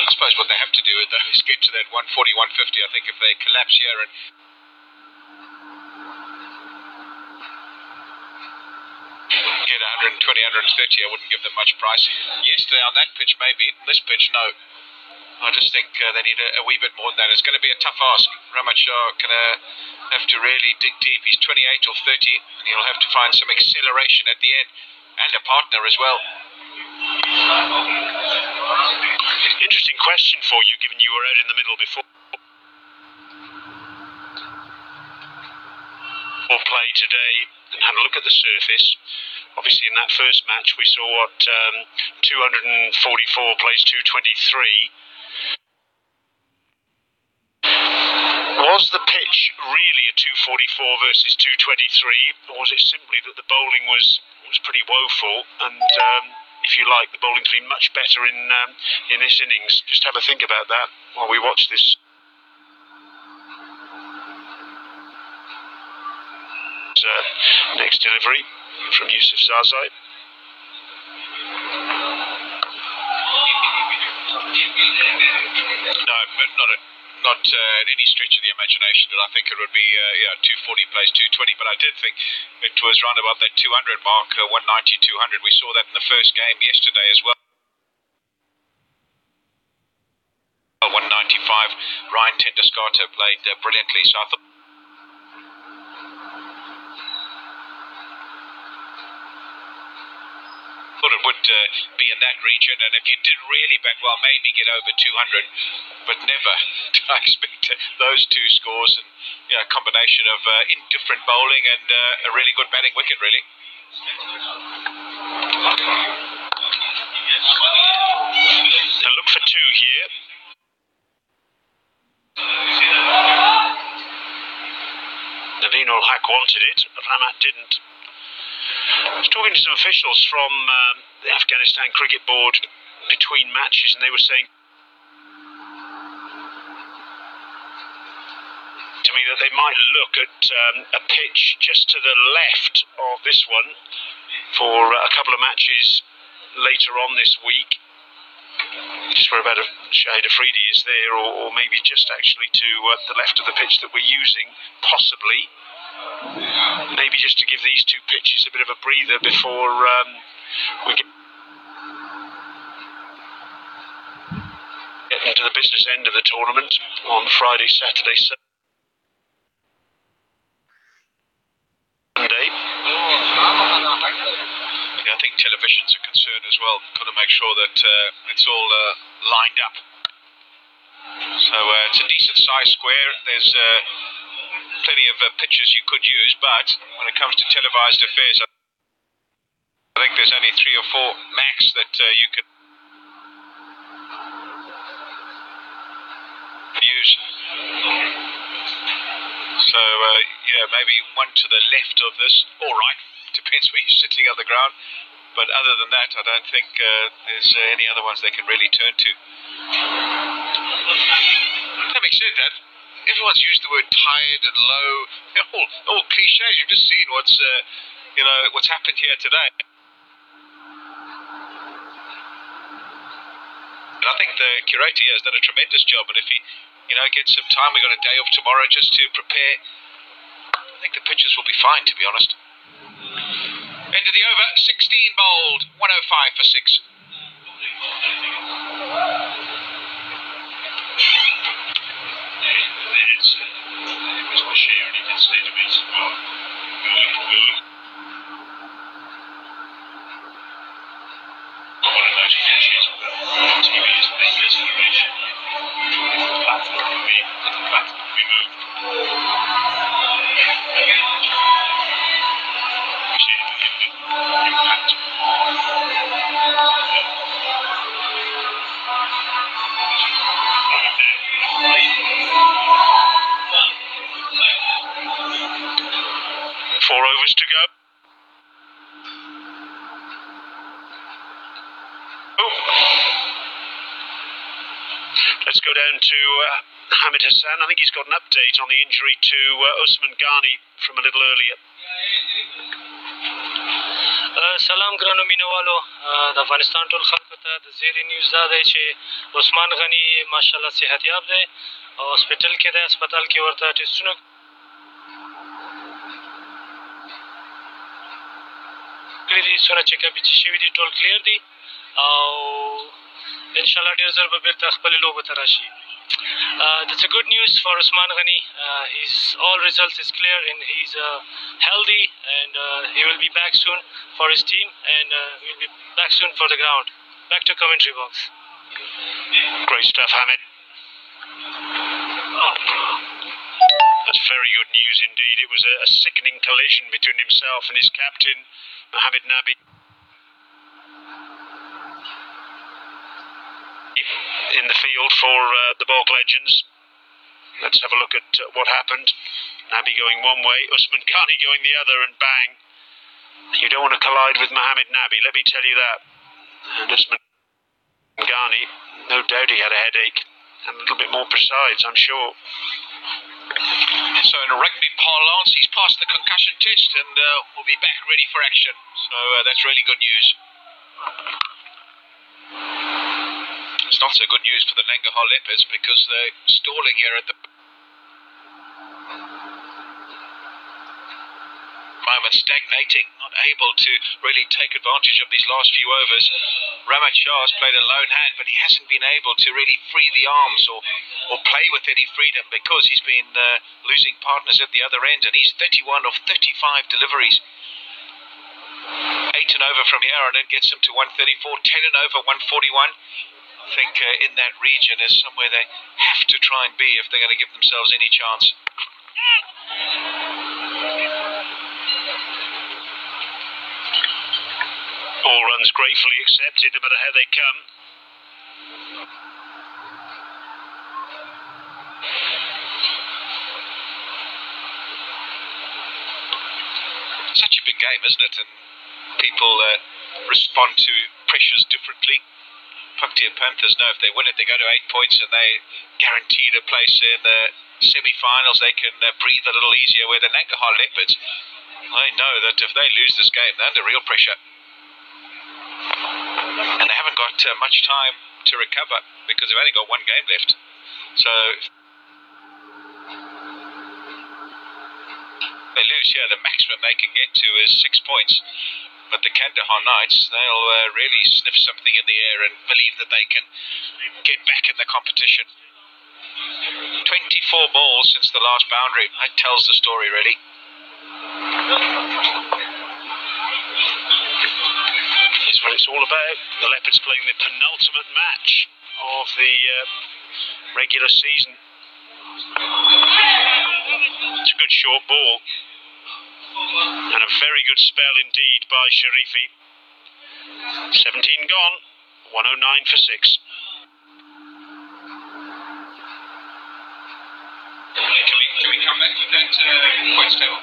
I suppose what they have to do is get to that 140, 150. I think if they collapse here and get 120, 130, I wouldn't give them much price. Yesterday on that pitch, maybe. This pitch, no. I just think they need a wee bit more than that. It's going to be a tough ask. Ramachar going to have to really dig deep. He's 28 or 30, and he'll have to find some acceleration at the end, and a partner as well. Interesting question for you, given you were out in the middle before. Play today and had a look at the surface. Obviously, in that first match, we saw what 244 plays 223. Was the pitch really a 244 versus 223, or was it simply that the bowling was pretty woeful? And if you like, the bowling's been much better in this innings. Just have a think about that while we watch this. Next delivery from Yusuf Zazai. No, not any stretch of the imagination that I think it would be 240 plays 220, but I did think it was round about that 200 mark, 190, 200. We saw that in the first game yesterday as well. 195. Ryan Tendescarter played brilliantly, so I thought it would be in that region, and if you did really bat well, maybe get over 200, but never did I expect those two scores, and a combination of indifferent bowling and a really good batting wicket, really. They'll look for two here. Naveen ul Haq wanted it, Ramat didn't. I was talking to some officials from the Afghanistan Cricket Board between matches, and they were saying to me that they might look at a pitch just to the left of this one for a couple of matches later on this week, just where about Shahid Afridi is there, or maybe just actually to the left of the pitch that we're using, possibly. Maybe just to give these two pitches a bit of a breather before we get into the business end of the tournament on Friday, Saturday, Sunday. Yeah, I think television's a concern as well. Got to make sure that it's all lined up. So it's a decent size square. There's plenty of pitches you could use, but when it comes to televised affairs, I think there's only 3 or 4 max that you could use. So maybe one to the left of this, all right, depends where you're sitting on the ground, but other than that, I don't think there's any other ones they can really turn to. Having said that, everyone's used the word tired and low, all cliches. You've just seen what's happened here today. And I think the curator here has done a tremendous job, and if he gets some time, we've got a day off tomorrow just to prepare, I think the pitches will be fine, to be honest. End of the over, 16 bowled, 105 for 6. Four overs to go. Let's go down to Hamid Hassan. I think he's got an update on the injury to Usman Ghani from a little earlier. سلام ګرانو مینوالو د افغانستان ټول خلکو ته د زیري نیوز دا دی چې عثمان غني ماشاءالله صحتیاب دی او هاسپټل کې دی هسپتال کې ورته ټېسټونه کړي دي څونه چیکاپ چې شوي دي ټول کلیر دي او انشاءالله ډېر ژر به بېرته خپلې لوبو ته را شي. That's a good news for Usman Ghani. His all results is clear and he's healthy and he will be back soon for his team and he will be back soon for the ground. Back to commentary box. Great stuff, Hamid. That's very good news indeed. It was a sickening collision between himself and his captain, Mohamed Nabi. In the field for the Balk Legends. Let's have a look at what happened. Nabi going one way, Usman Ghani going the other, and bang. You don't want to collide with Mohamed Nabi, let me tell you that. And Usman Ghani, no doubt he had a headache, and a little bit more precise, I'm sure. So in rugby parlance, he's passed the concussion test and will be back ready for action. So that's really good news. It's not so good news for the Nangarhar Leopards because they're stalling here at the moment, stagnating, not able to really take advantage of these last few overs. Ramat Shah has played a lone hand, but he hasn't been able to really free the arms or play with any freedom because he's been losing partners at the other end, and he's 31 of 35 deliveries. 8 and over from here, and then gets him to 134, 10 and over, 141. I think in that region is somewhere they have to try and be if they're going to give themselves any chance. All runs gratefully accepted, no matter how they come. Such a big game, isn't it? And people respond to pressures differently. Paktia and Panthers know if they win it, they go to 8 points and they guaranteed a place in the semi-finals. They can breathe a little easier. Where the Nangarhar Leopards, they know that if they lose this game, they're under real pressure. And they haven't got much time to recover because they've only got one game left. So if they lose here, the maximum they can get to is 6 points. But the Kandahar Knights, they'll really sniff something in the air and believe that they can get back in the competition. 24 balls since the last boundary. That tells the story, really. Here's what it's all about. The Leopards playing the penultimate match of the regular season. It's a good short ball. And a very good spell indeed by Sharifi. 17 gone, 109 for 6. Can we come back with that points table?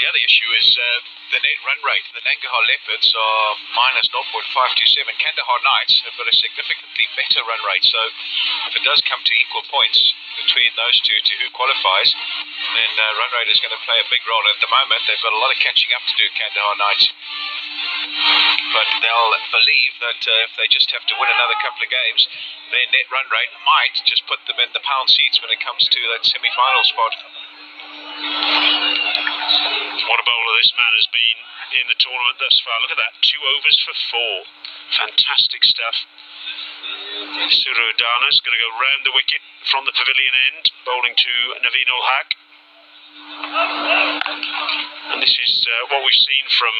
The other issue is the net run rate. The Nangarhar Leopards are minus 0.527. Kandahar Knights have got a significantly better run rate. So if it does come to equal points between those two to who qualifies, then run rate is going to play a big role. At the moment, they've got a lot of catching up to do, Kandahar Knights. But they'll believe that if they just have to win another couple of games, their net run rate might just put them in the pound seats when it comes to that semi-final spot. What a bowler this man has been in the tournament thus far. Look at that, 2 overs for 4. Fantastic stuff. Suru Udana's going to go round the wicket from the pavilion end, bowling to Naveen ul Haq. And this is what we've seen from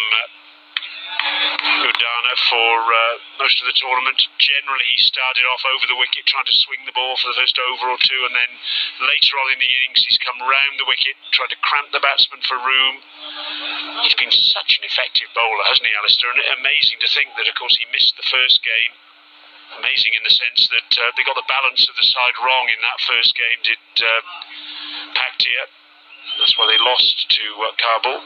Udana for most of the tournament. Generally, he started off over the wicket, trying to swing the ball for the first over or two, and then later on in the innings, he's come round the wicket, tried to cramp the batsman for room. He's been such an effective bowler, hasn't he, Alistair? And amazing to think that, of course, he missed the first game. Amazing in the sense that they got the balance of the side wrong in that first game, did Paktia. That's why they lost to Kabul.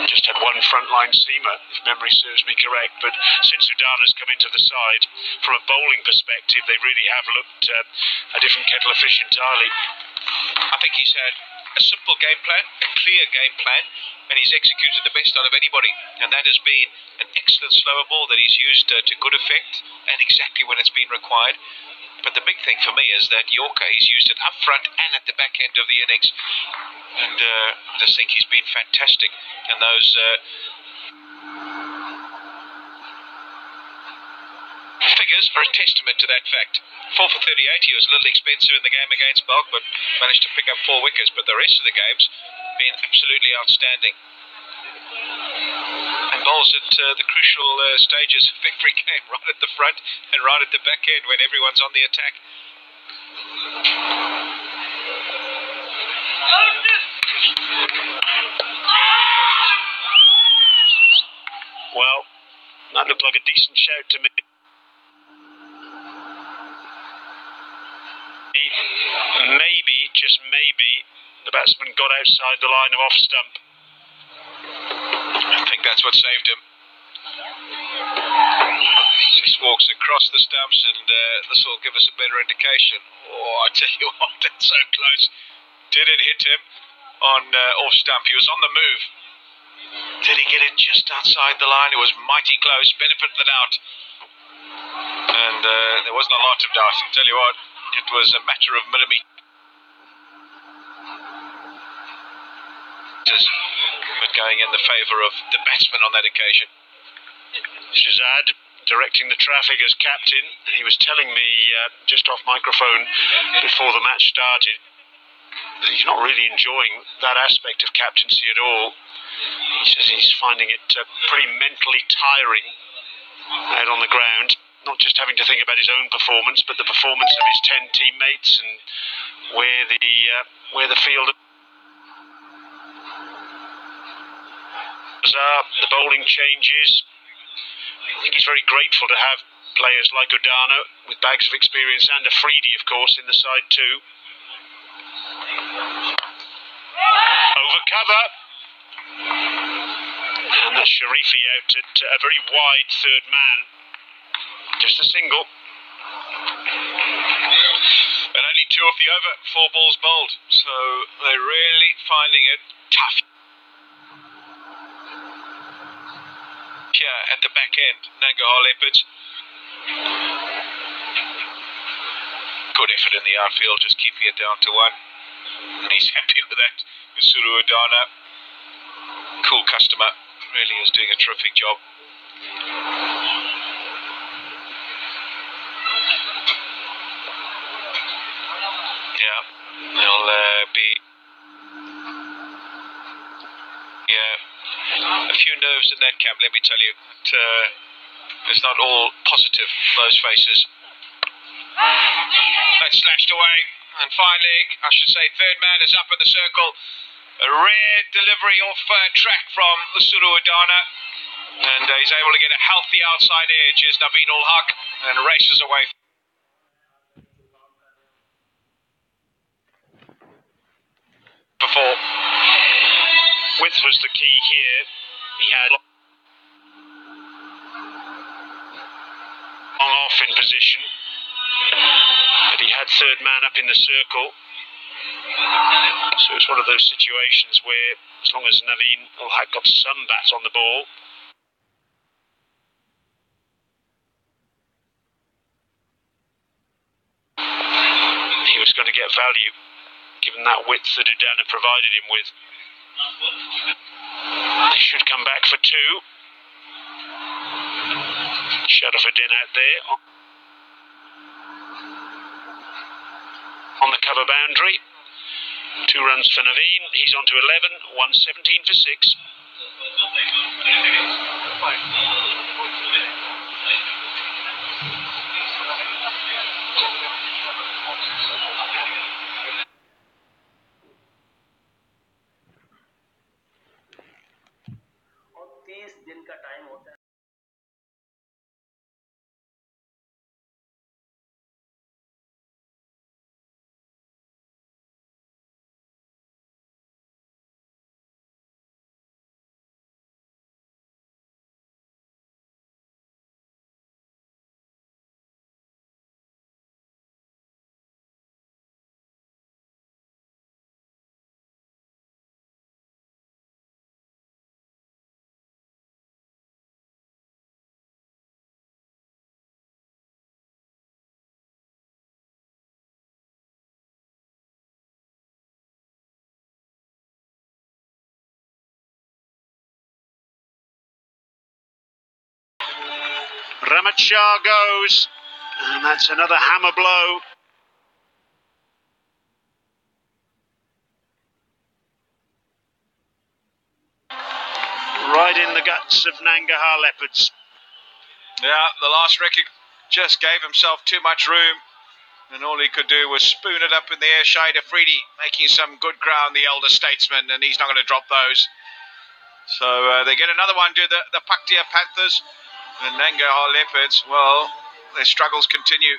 Just had one frontline seamer, if memory serves me correct. But since Udana's come into the side, from a bowling perspective, they really have looked a different kettle of fish entirely. I think he's had a simple game plan, a clear game plan, and he's executed the best out of anybody. And that has been an excellent slower ball that he's used to good effect, and exactly when it's been required. But the big thing for me is that Yorker, he's used it up front and at the back end of the innings. And I just think he's been fantastic. And those figures are a testament to that fact. 4 for 38, he was a little expensive in the game against Bulk, but managed to pick up 4 wickets. But the rest of the game's been absolutely outstanding. And bowls at the crucial stages of every game, right at the front and right at the back end when everyone's on the attack. Well, that looked like a decent shout to me. Maybe, just maybe, the batsman got outside the line of off stump. I think that's what saved him. Just walks across the stumps, and this will give us a better indication. Oh, I tell you what, that's so close. Did it hit him on off stump? He was on the move. Did he get it just outside the line? It was mighty close. Benefit of the doubt. And there wasn't a lot of doubt. I tell you what, it was a matter of millimetres. But going in the favour of the batsman on that occasion. Shazad directing the traffic as captain. He was telling me just off microphone before the match started that he's not really enjoying that aspect of captaincy at all. He says he's finding it pretty mentally tiring out on the ground, not just having to think about his own performance, but the performance of his 10 teammates and where the field are, the bowling changes. I think he's very grateful to have players like Udana with bags of experience and Afridi, of course, in the side too. Over cover. And that's Sharifi out at a very wide third man. Just a single. And only 2 off the over, 4 balls bowled. So they're really finding it tough. Here at the back end, Nangarhar Leopards. Good effort in the outfield, just keeping it down to 1. And he's happy with that. Udana, cool customer, really is doing a terrific job. Yeah, there'll be a few nerves in that camp, let me tell you. It's not all positive, those faces. That's slashed away, and finally, I should say, third man is up in the circle. A rare delivery off track from Udana, and he's able to get a healthy outside edge. Is Naveen ul Haq, and races away. Before. Width was the key here. He had long off in position, but he had third man up in the circle. So it's one of those situations where, as long as Naveen ul Haq got some bat on the ball, he was going to get value, given that width that Udana provided him with. They should come back for 2. Sharafuddin out there on the cover boundary. 2 runs for Naveen. He's on to 11. 117 for 6. Ramachar goes, and that's another hammer blow. Right in the guts of Nangarhar Leopards. Yeah, the last Ricky just gave himself too much room, and all he could do was spoon it up in the air. Shade Afridi making some good ground, the elder statesman, and he's not going to drop those. So they get another one, do the Paktia Panthers. The Nangarhar Leopards, well, their struggles continue.